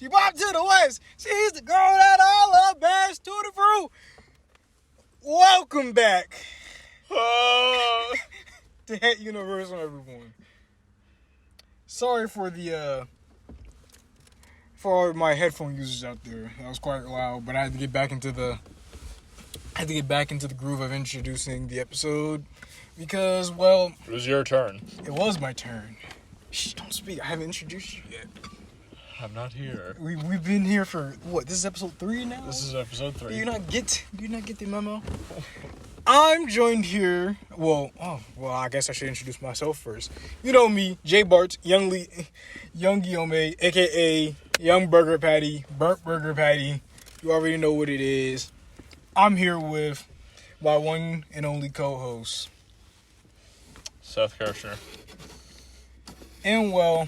She bopped to the west. She's the girl that I love best. To the fruit. Welcome back to Het Universum, everyone. Sorry for the for my headphone users out there. That was quite loud, but I had to get back into the groove of introducing the episode because, well, it was your turn. It was my turn. Shh, don't speak. I haven't introduced you yet. I'm not here. We've been here for what? This is episode 3 now. This is episode 3. Do you not get the memo? I'm joined here. Well, I guess I should introduce myself first. You know me, J Bart, Young Guillaume, aka Young Burger Patty, Burnt Burger Patty. You already know what it is. I'm here with my one and only co-host, Seth Kirshner. And well,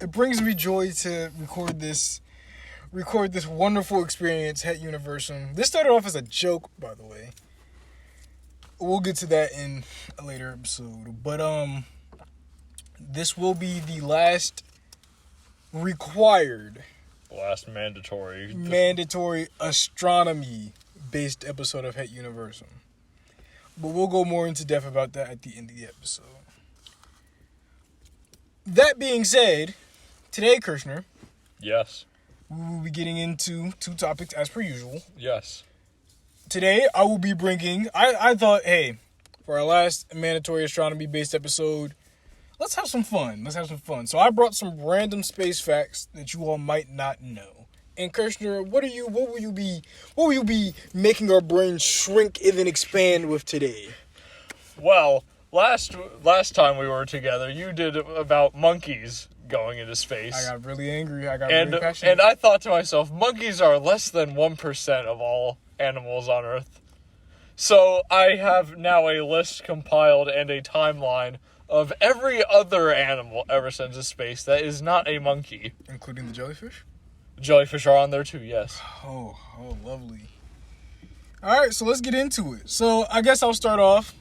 it brings me joy to record this wonderful experience, Het Universum. This started off as a joke, by the way. We'll get to that in a later episode. But this will be the last mandatory astronomy-based episode of Het Universum. But we'll go more into depth about that at the end of the episode. That being said, today, Kirshner. Yes. We will be getting into 2 topics as per usual. Yes. Today, I will be bringing... I thought, hey, for our last mandatory astronomy-based episode, let's have some fun. So I brought some random space facts that you all might not know. And Kirshner, what will you be making our brains shrink and then expand with today? Well, last time we were together, you did about monkeys going into space. I got really angry. I got really passionate. And I thought to myself, monkeys are less than 1% of all animals on Earth. So I have now a list compiled and a timeline of every other animal ever sent to space that is not a monkey. Including the jellyfish? Jellyfish are on there too, yes. Oh, lovely. Alright, so let's get into it. So I guess I'll start off.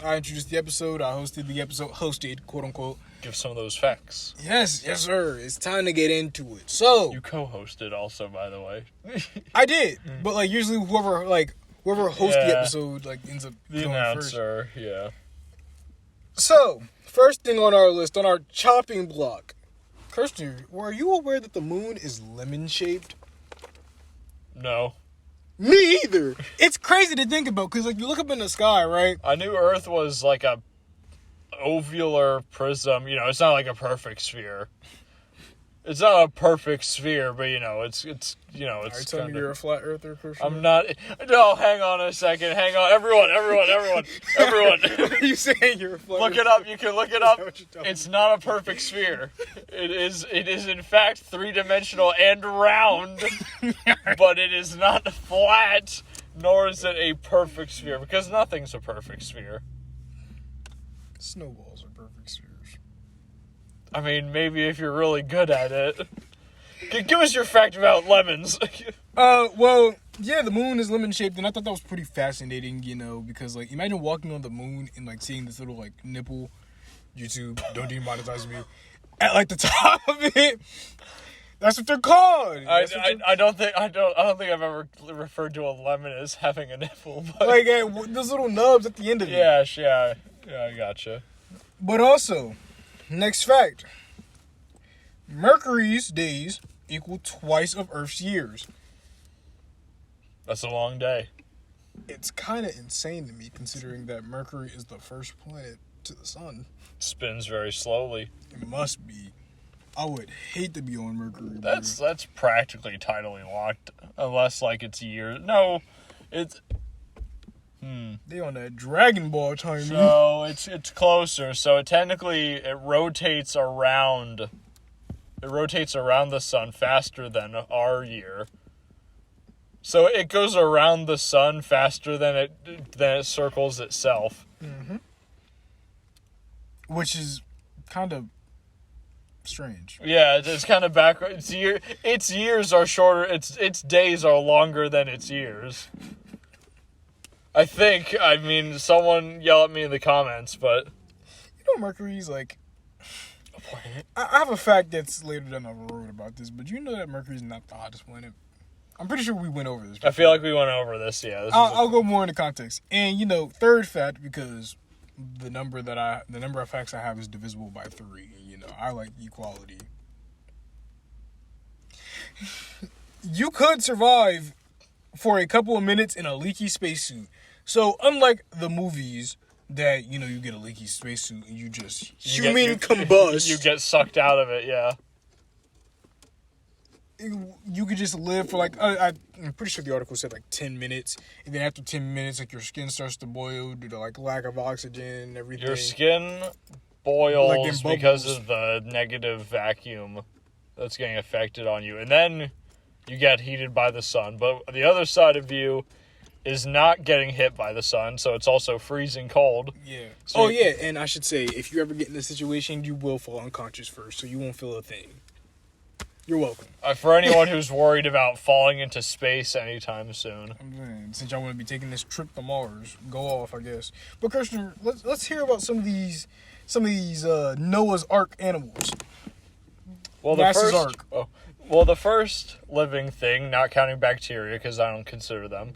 I introduced the episode. I hosted the episode. Hosted, quote unquote. Give some of those facts. Yes, sir. It's time to get into it. So you co-hosted also, by the way. I did, but like usually whoever hosts the episode ends up the going announcer. First. Yeah. So first thing on our list, on our chopping block, Kirsten, were you aware that the moon is lemon shaped? No. Me either. It's crazy to think about because like you look up in the sky, right? I knew Earth was like a ovular prism. It's not like a perfect sphere. It's not a perfect sphere, but it's Are you telling me you're a flat earther, Christian? I'm not. No, hang on a second. Hang on, everyone. Are you saying you're a flat Look earther? it up. You can look it up. It's not a perfect sphere. It is in fact 3-dimensional and round, but it is not flat, nor is it a perfect sphere because nothing's a perfect sphere. Snowballs are perfect spheres. I mean, maybe if you're really good at it. Give us your fact about lemons. Well, yeah, the moon is lemon-shaped, and I thought that was pretty fascinating, because, like, imagine walking on the moon and, like, seeing this little, like, nipple. YouTube, don't demonetize me. At, like, the top of it. That's what they're called. I don't think I've ever referred to a lemon as having a nipple. But like, those little nubs at the end of it. Yeah, I gotcha. But also, next fact. Mercury's days equal twice of Earth's years. That's a long day. It's kind of insane to me, considering that Mercury is the first planet to the sun. It spins very slowly. It must be. I would hate to be on Mercury. That's practically tidally locked, unless like it's years. No, it's. They on that Dragon Ball time. So it's closer. So it rotates around. It rotates around the sun faster than our year. So it goes around the sun faster than it circles itself. Mm-hmm. Which is kind of strange. Yeah, it's kind of backwards. Its years are shorter. Its days are longer than its years. I think. I mean, someone yell at me in the comments, but Mercury's like planet. I have a fact that's later down the road about this, but you know that Mercury's not the hottest planet. I'm pretty sure we went over this before. I feel like we went over this, yeah. I'll go more into context. And, third fact, because the number of facts I have is divisible by 3. I like equality. You could survive for a couple of minutes in a leaky spacesuit. So, unlike the movies that, you get a leaky spacesuit and you just combust. You get sucked out of it, yeah. You could just live for I'm pretty sure the article said 10 minutes, and then after 10 minutes your skin starts to boil due to lack of oxygen and everything. Your skin boils because of the negative vacuum that's getting affected on you, and then you get heated by the sun. But the other side of you is not getting hit by the sun, so it's also freezing cold. Yeah. So yeah, and I should say, if you ever get in this situation, you will fall unconscious first, so you won't feel a thing. You're welcome. For anyone who's worried about falling into space anytime soon. I'm saying, since y'all want to be taking this trip to Mars, go off, I guess. But Kirsten, let's hear about some of these Noah's Ark animals. Well, the first living thing, not counting bacteria, because I don't consider them,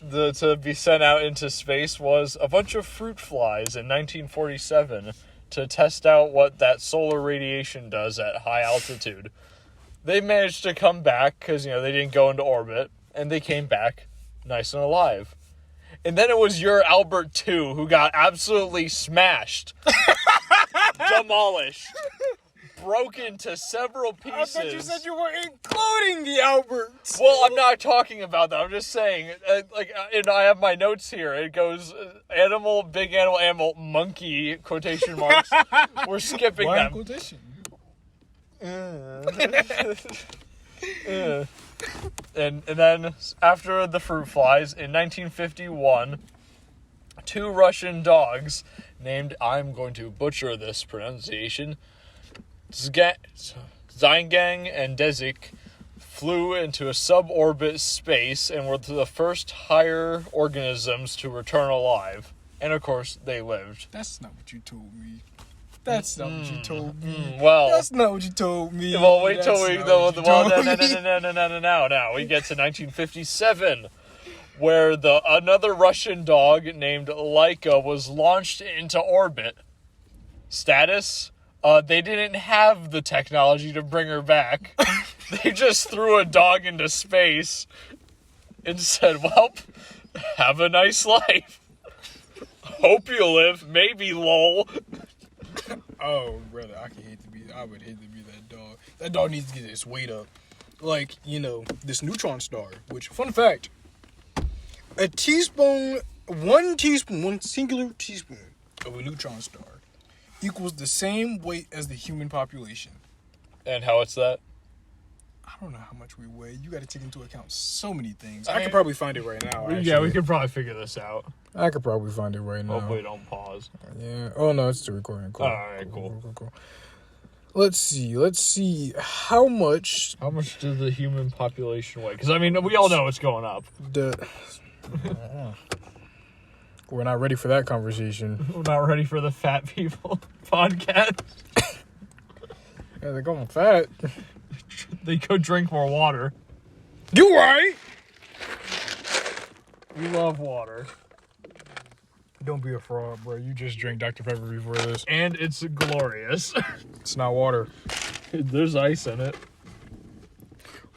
to be sent out into space was a bunch of fruit flies in 1947. To test out what that solar radiation does at high altitude. They managed to come back because, they didn't go into orbit, and they came back nice and alive. And then it was your Albert II who got absolutely smashed, demolished, broken to several pieces. I thought you said you were including the Alberts. Well, I'm not talking about that. I'm just saying, and I have my notes here. It goes, animal, big animal, monkey, quotation marks. We're skipping them. Quotation? And then, after the fruit flies, in 1951, 2 Russian dogs named, I'm going to butcher this pronunciation, Zygang and Dezik flew into a suborbit space and were the first higher organisms to return alive. And of course, they lived. That's not what you told me. That's not what you told me. Well, that's not what you told me. Well, wait till we... No. Now we get to 1957, where another Russian dog named Laika was launched into orbit. Status... they didn't have the technology to bring her back. They just threw a dog into space and said, well, have a nice life. Hope you live. Maybe, lol. Oh, brother, I would hate to be that dog. That dog needs to get its weight up. This neutron star, which, fun fact, one singular teaspoon of a neutron star equals the same weight as the human population. And how it's that? I don't know how much we weigh. You got to take into account so many things. I could probably find it right now. Actually. Yeah, we could probably figure this out. I could probably find it right now. Hopefully don't pause. Yeah. Oh, no, it's still recording. Cool. All right, cool. Let's see. How much... How much does the human population weigh? Because, we all know it's going up. We're not ready for that conversation. We're not ready for the fat people podcast. Yeah, they're going fat. They could drink more water. You right. We love water. Don't be a fraud, bro. You just drank Dr. Pepper before this. And it's glorious. It's not water. There's ice in it.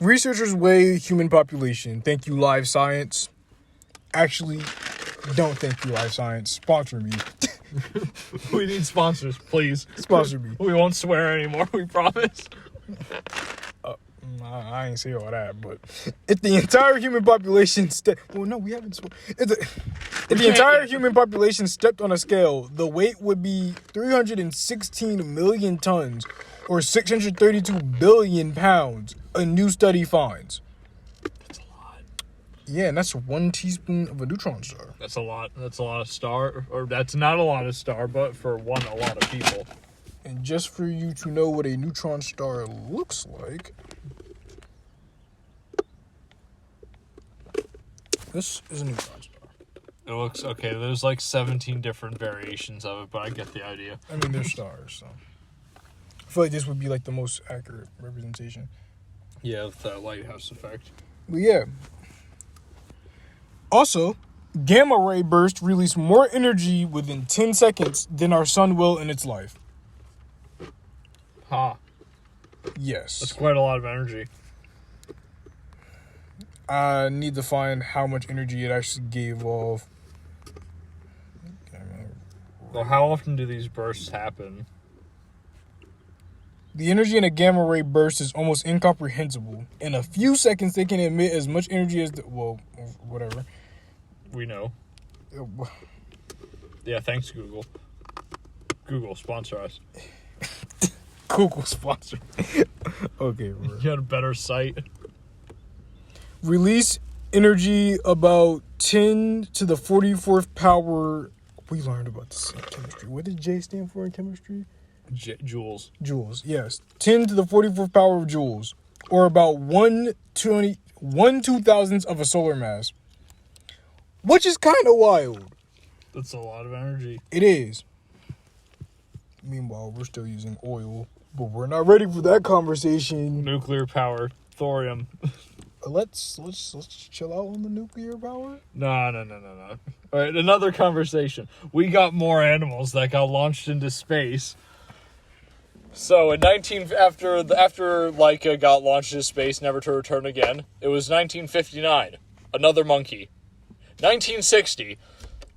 Researchers weigh human population. Thank you, Live Science. Actually, don't thank you, Live Science. Sponsor me. We need sponsors, please. Sponsor me. We won't swear anymore, we promise. I ain't say all that, but if the entire human population we haven't sworn. If the entire human population stepped on a scale, the weight would be 316 million tons, or 632 billion pounds, a new study finds. That's a lot. Yeah, and that's 1 teaspoon of a neutron star. That's a lot. That's a lot of star. Or that's not a lot of star, but for a lot of people. And just for you to know what a neutron star looks like, this is a neutron star. It looks okay. There's like 17 different variations of it, but I get the idea. I mean, they're stars, so I feel like this would be like the most accurate representation. Yeah, with that lighthouse effect. But yeah. Also, gamma ray bursts release more energy within 10 seconds than our sun will in its life. Huh. Yes. That's quite a lot of energy. I need to find how much energy it actually gave off. Well, how often do these bursts happen? The energy in a gamma ray burst is almost incomprehensible. In a few seconds, they can emit as much energy as whatever. We know. Yeah, thanks, Google. Google, sponsor us. Google sponsor. Okay, bro. You had a better site. Release energy about 10 to the 44th power. We learned about this in chemistry. What did J stand for in chemistry? Joules. Joules, yes. 10 to the 44th power of joules. Or about 1/2000th of a solar mass. Which is kind of wild. That's a lot of energy. It is. Meanwhile, we're still using oil. But we're not ready for that conversation. Nuclear power. Thorium. Let's chill out on the nuclear power. No. All right, another conversation. We got more animals that got launched into space. So after Laika got launched into space, never to return again. It was 1959. Another monkey. 1960.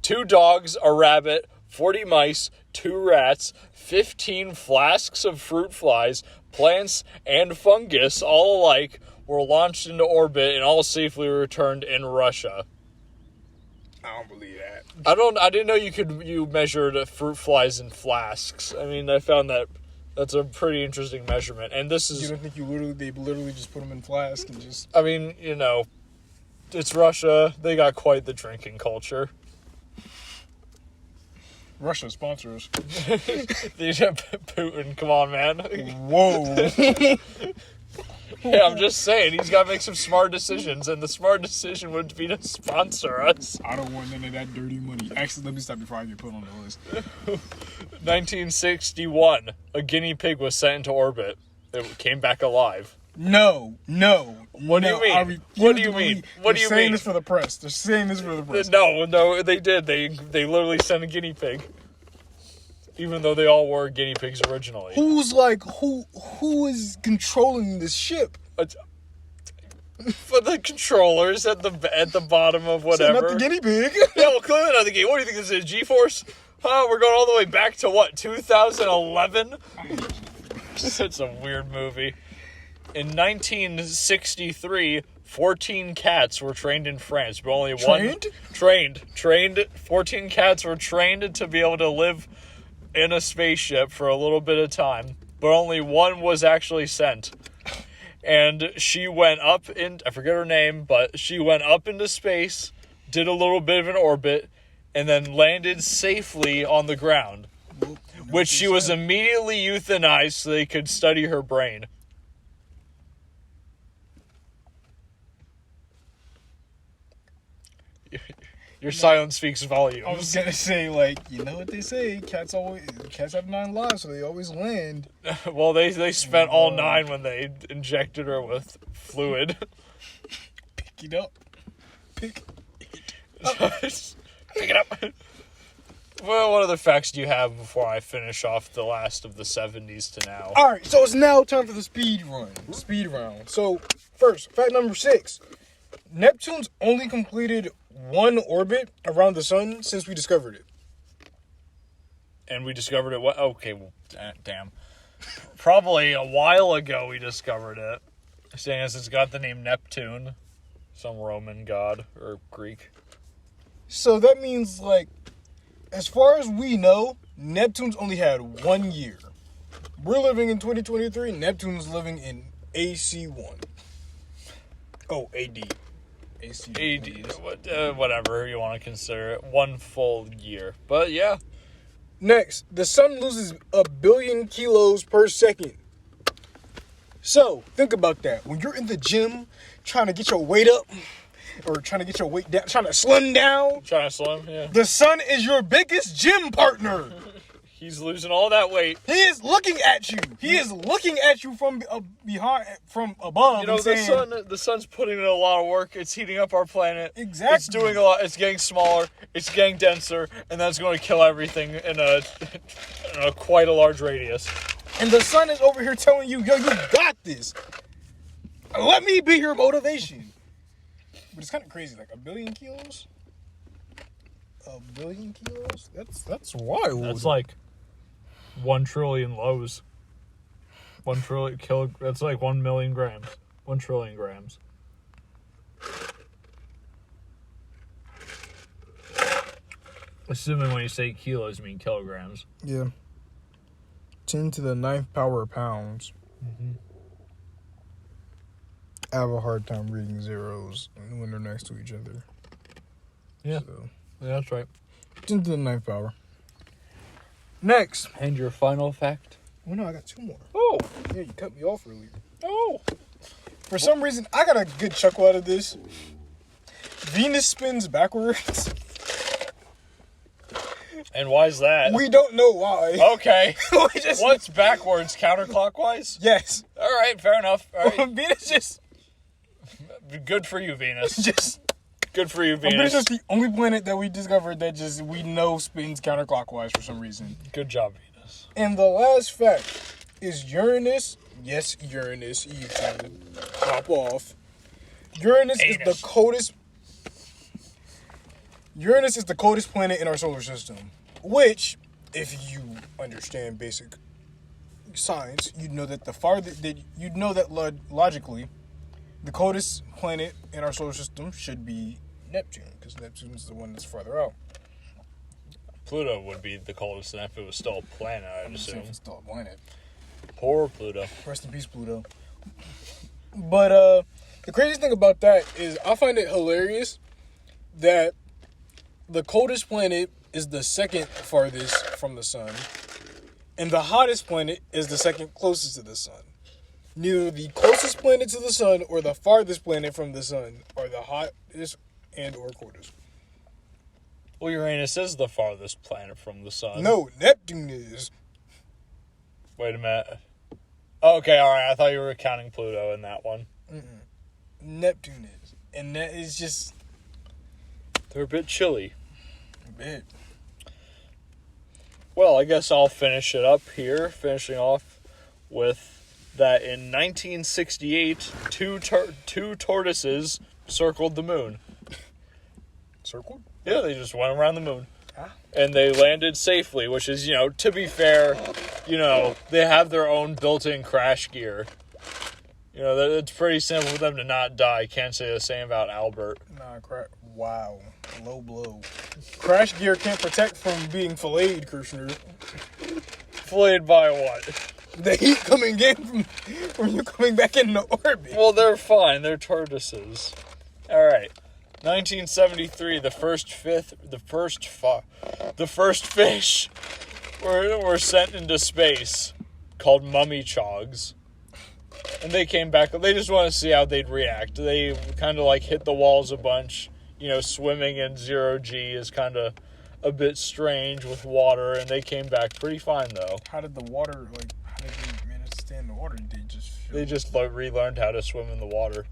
2 dogs, a rabbit, 40 mice, 2 rats, 15 flasks of fruit flies, plants, and fungus, all alike, were launched into orbit and all safely returned in Russia. I don't believe that. I didn't know you measured fruit flies in flasks. I mean, I found that's a pretty interesting measurement. And this is... You don't think they literally just put them in flask and just... I mean, it's Russia. They got quite the drinking culture. Russia sponsors. Putin, come on, man. Whoa. Yeah, I'm just saying, he's got to make some smart decisions, and the smart decision would be to sponsor us. I don't want none of that dirty money. Actually, let me stop before I get put on the list. 1961, a guinea pig was sent into orbit. It came back alive. No. What do you mean? What do you mean? What do you mean? They're saying this for the press. They're saying this for the press. No, they did. They literally sent a guinea pig. Even though they all were guinea pigs originally. Who is controlling this ship? For the controllers at the bottom of whatever. So not the guinea pig. Yeah, well, clearly not the guinea. What do you think this is? G-Force? Oh, we're going all the way back to what? 2011? It's a weird movie. In 1963, 14 cats were trained in France, but only one... Trained? Trained. 14 cats were trained to be able to live in a spaceship for a little bit of time, but only one was actually sent. And she went up I forget her name, but she went up into space, did a little bit of an orbit, and then landed safely on the ground, which she was immediately euthanized so they could study her brain. Your silence speaks volumes. I was gonna say, you know what they say, cats have 9 lives, so they always land. Well, they spent all 9 when they injected her with fluid. Pick it up. Pick it up. Well, what other facts do you have before I finish off the last of the 70s to now? Alright, so it's now time for the speed round. So, first, fact number 6. Neptune's only completed 1 orbit around the sun since we discovered it. And we discovered it, okay, well, damn. Probably a while ago we discovered it. Seeing as it's got the name Neptune. Some Roman god, or Greek. So that means, as far as we know, Neptune's only had 1 year. We're living in 2023, Neptune's living in AC1. Oh, AD. Whatever you want to consider it. 1 full year. But yeah. Next, the sun loses 1 billion kilos per second. So, think about that. When you're in the gym trying to get your weight up or trying to get your weight down, trying to slim down. Trying to slim, yeah. The sun is your biggest gym partner. He's losing all that weight. He is looking at you. He is looking at you from behind, from above. You know, the sun's putting in a lot of work. It's heating up our planet. Exactly. It's doing a lot. It's getting smaller. It's getting denser, and that's going to kill everything in a quite a large radius. And the sun is over here telling you, yo, you got this. Let me be your motivation. But it's kind of crazy, like 1 billion kilos. 1 billion kilos? That's wild. That's like 1 trillion lows. 1 trillion that's like 1 million grams. 1 trillion grams. Assuming when you say kilos, you mean kilograms. Yeah. 10 to the 9th power pounds. Mm-hmm. I have a hard time reading zeros when they're next to each other. Yeah. So, Yeah, that's right. 10 to the 9th power. Next. And your final fact? Oh, no, I got 2 more. Oh. Yeah, you cut me off earlier. Oh. For some reason, I got a good chuckle out of this. Venus spins backwards. And why's that? We don't know why. Okay. Just, What's backwards? Counterclockwise? yes. All right, fair enough. All right. Venus just Good for you, Venus. Good for you, Venus. Venus is the only planet that we discovered that just we know spins counterclockwise for some reason. Good job, Venus. And the last fact is Uranus. Yes, Uranus. YouTube. Pop off. Uranus is the coldest. Uranus is the coldest planet in our solar system. Which, if you understand basic science, you'd know that logically, the coldest planet in our solar system should be Neptune, because Neptune is the one that's farther out. Pluto would be the coldest if it was still a planet, I'd assume. If it's still a planet. Poor Pluto. Rest in peace, Pluto. But the craziest thing about that is I find it hilarious that the coldest planet is the second farthest from the sun, and the hottest planet is the second closest to the sun. Neither the closest planet to the sun or the farthest planet from the sun are the hottest and or coldest. Well, Uranus is the farthest planet from the sun. No, Neptune is. Wait a minute. Oh, okay, alright, I thought you were counting Pluto in that one. Neptune is. And that is just They're a bit chilly. a bit. Well, I guess I'll finish it up here, finishing off with that in 1968, two tortoises circled the moon. Circled? Yeah, they just went around the moon. Ah. And they landed safely, which is, to be fair, they have their own built-in crash gear. It's pretty simple for them to not die. Can't say the same about Albert. Nah, wow. Low blow. Crash gear can't protect from being filleted, Kirshner. Filleted by what? The heat coming in from you coming back into orbit. Well, they're fine. They're tortoises. All right. 1973, the first fish were sent into space, called mummy chogs. And they came back. They just want to see how they'd react. They kind of hit the walls a bunch. Swimming in 0G is kind of a bit strange with water, and they came back pretty fine though. How did they manage to stay in the water? They just relearned how to swim in the water.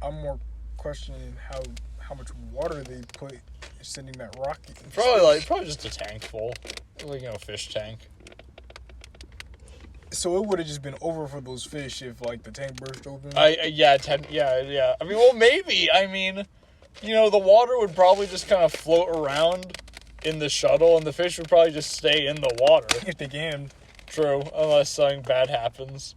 I'm more questioning how much water they put sending that rocket. Probably just a tank full, fish tank. So it would have just been over for those fish if the tank burst open. Yeah. I mean, well, maybe. I mean, the water would probably just kind of float around in the shuttle, and the fish would probably just stay in the water. If they can. True, unless something bad happens.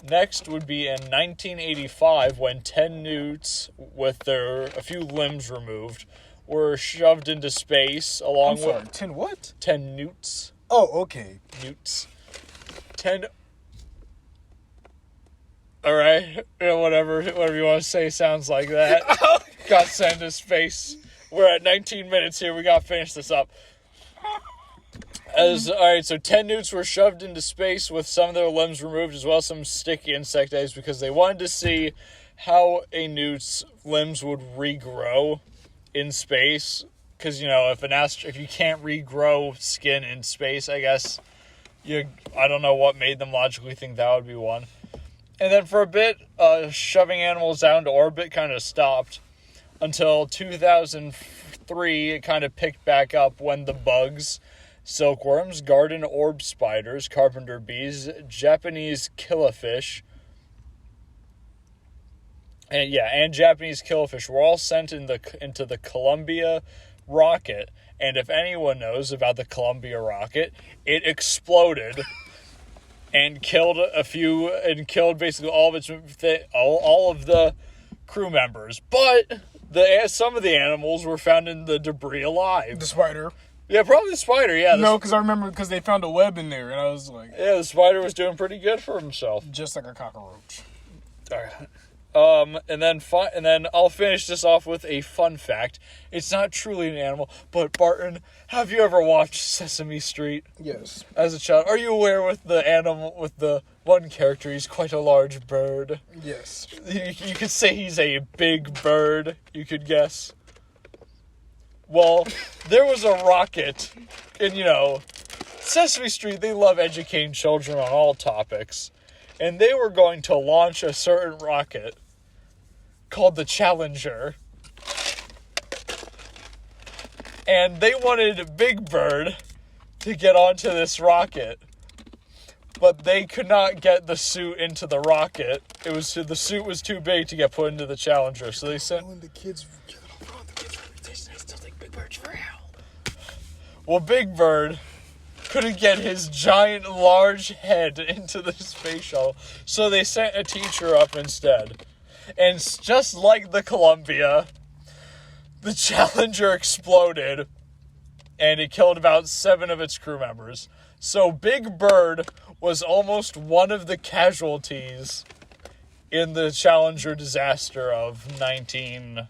Next would be in 1985 when 10 newts with a few limbs removed were shoved into space along I'm sorry, with 10 what? 10 newts. Oh, okay. Newts. 10. All right, whatever you want to say sounds like that. Got sent into space. We're at 19 minutes here. We got to finish this up. Alright, so 10 newts were shoved into space with some of their limbs removed, as well as some sticky insect eggs, because they wanted to see how a newt's limbs would regrow in space. Because, if you can't regrow skin in space, I guess, I don't know what made them logically think that would be one. And then for a bit, shoving animals out into orbit kind of stopped. Until 2003, it kind of picked back up when the bugs, silkworms, garden orb spiders, carpenter bees, Japanese killifish, and Japanese killifish were all sent into the Columbia rocket. And if anyone knows about the Columbia rocket, it exploded and killed basically all of the crew members. But some of the animals were found in the debris alive. The spider. Yeah, probably the spider, yeah. No, because I remember because they found a web in there, and I was like... Yeah, the spider was doing pretty good for himself. Just like a cockroach. And then I'll finish this off with a fun fact. It's not truly an animal, but Barton, have you ever watched Sesame Street? Yes. As a child, are you aware with the animal, with the one character, he's quite a large bird? Yes. You could say he's a big bird, you could guess. Well, there was a rocket, and Sesame Street, they love educating children on all topics. And they were going to launch a certain rocket called the Challenger. And they wanted Big Bird to get onto this rocket. But they could not get the suit into the rocket. The suit was too big to get put into the Challenger. So they sent... When the kids still think Big Bird's for real. Well, Big Bird couldn't get his giant, large head into the space shuttle, so they sent a teacher up instead. And just like the Columbia, the Challenger exploded, and it killed about 7 of its crew members. So Big Bird was almost one of the casualties in the Challenger disaster of 19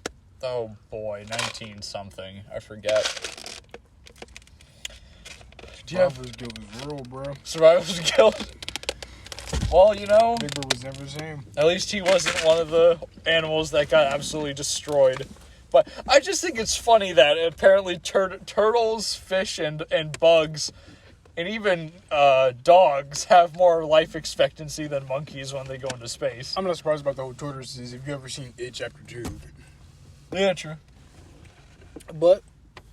something, I forget. Survivor's guilt is real, bro. Survivor's guilt. Well, Big Bird was never the same. At least he wasn't one of the animals that got absolutely destroyed. But I just think it's funny that apparently turtles, fish, and bugs, and even dogs have more life expectancy than monkeys when they go into space. I'm not surprised about the whole tortoises. If you ever seen It Chapter 2. Yeah, true. But,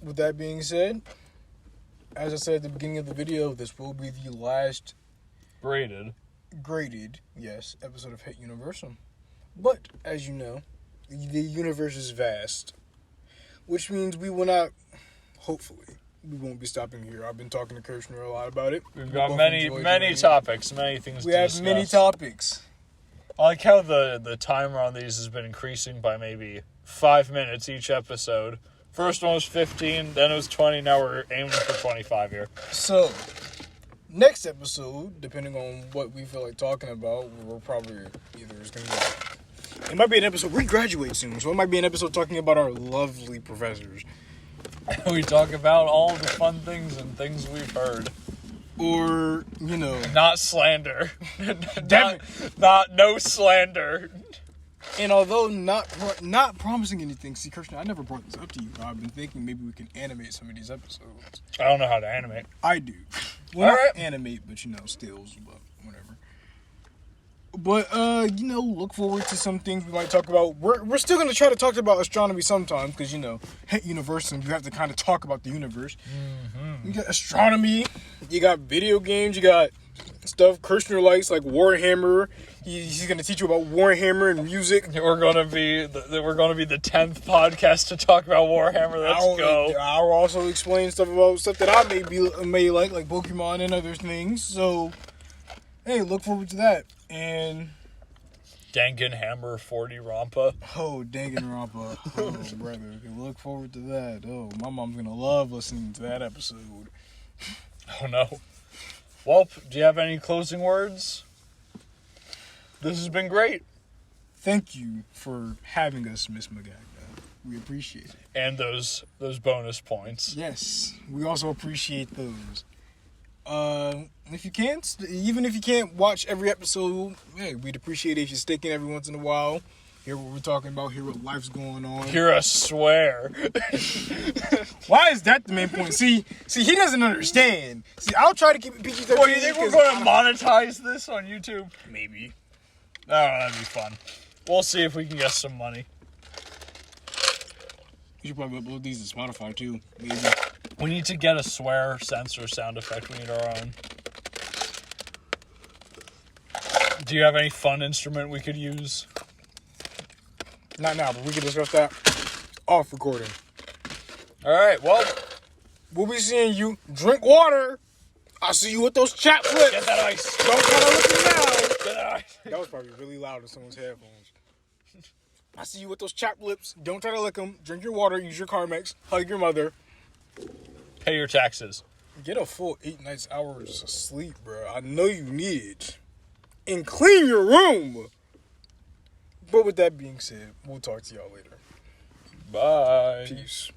with that being said... As I said at the beginning of the video, this will be the last graded, episode of Het Universum. But, as you know, the universe is vast. Which means we will not, hopefully, we won't be stopping here. I've been talking to Kirshner a lot about it. We've got many topics, many things to discuss. We have many topics. I like how the timer on these has been increasing by maybe 5 minutes each episode. First one was 15, then it was 20, now we're aiming for 25 here. So, next episode, depending on what we feel like talking about, we're probably either it's going to be... It might be an episode, we graduate soon, so it might be an episode talking about our lovely professors. We talk about all the fun things and things we've heard. Or, Not slander. No slander. And although not promising anything, see, Kirsten, I never brought this up to you. I've been thinking maybe we can animate some of these episodes. I don't know how to animate. I do. Well, not animate, but stills, but whatever. But, look forward to some things we might talk about. We're still going to try to talk about astronomy sometimes, because, Het Universum, you have to kind of talk about the universe. Mm-hmm. You got astronomy, you got video games, you got stuff Kirshner likes, like Warhammer. He's going to teach you about Warhammer and music. We're going to be the 10th podcast to talk about Warhammer. Let's go. I'll also explain stuff about stuff that I may like Pokemon and other things. So, hey, look forward to that. And Danganhammer 40 Rampa. Oh, Danganronpa. Oh, brother. Look forward to that. Oh, my mom's going to love listening to that episode. Oh, no. Well, do you have any closing words? This has been great. Thank you for having us, Miss Magagna. We appreciate it. And those bonus points. Yes, we also appreciate those. If you can't, even if you can't watch every episode, hey, we'd appreciate it if you stick in every once in a while. hear what we're talking about, hear what life's going on. Hear us swear. Why is that the main point? See, he doesn't understand. See, I'll try to keep it PG-13. Well, you think we're going to monetize this on YouTube? Maybe. Oh, that'd be fun. We'll see if we can get some money. We should probably upload these to Spotify, too. Maybe. We need to get a swear censor sound effect. We need our own. Do you have any fun instrument we could use? Not now, but we can discuss that off recording. All right, well. We'll be seeing you. Drink water. I'll see you with those chat flips. Get that ice. Don't try to look at now. Get that ice. That was probably really loud in someone's headphones. I see you with those chap lips. Don't try to lick them. Drink your water. Use your Carmex. Hug your mother. Pay your taxes. Get a full 8 nights hours of sleep, bro. I know you need it. And clean your room. But with that being said, we'll talk to y'all later. Bye. Peace.